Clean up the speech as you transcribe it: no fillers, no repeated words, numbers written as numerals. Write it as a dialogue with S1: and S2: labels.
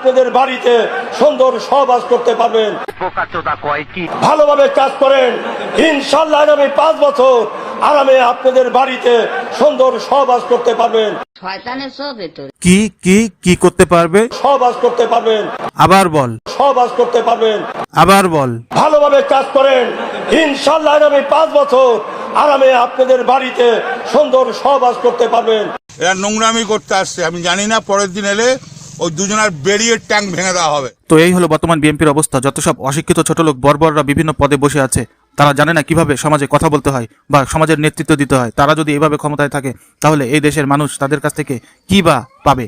S1: আপনাদের বাড়িতে সুন্দর সহবাস করতে পারবেন। ভালোভাবে কাজ করেন, ইনশাআল্লাহ আগামী 5 বছর আরামে আপনাদের বাড়িতে সুন্দর সহবাস করতে পারবেন।
S2: শয়তানের সব ভেতর
S3: কি কি কি করতে পারবে?
S1: সহবাস করতে পারবেন।
S3: আবার বল,
S1: সহবাস করতে পারবেন।
S3: আবার বল।
S1: ভালোভাবে কাজ করেন, ইনশাআল্লাহ আগামী 5 বছর আরামে আপনাদের বাড়িতে সুন্দর সহবাস করতে পারবেন।
S4: এরা নোংরামি করতে আসছে, আমি জানি না পরের দিন এলে ওই দুজনের বেরিয়ে ট্যাঙ্ক ভেঙে দেওয়া হবে।
S3: তো এই হলো বর্তমান বিএনপির অবস্থা। যত সব অশিক্ষিত ছোট লোক বর্বররা বিভিন্ন পদে বসে আছে, তারা জানে না কিভাবে সমাজে কথা বলতে হয় বা সমাজের নেতৃত্ব দিতে হয়। তারা যদি এভাবে ক্ষমতায় থাকে তাহলে এই দেশের মানুষ তাদের কাছ থেকে কি বা পাবে?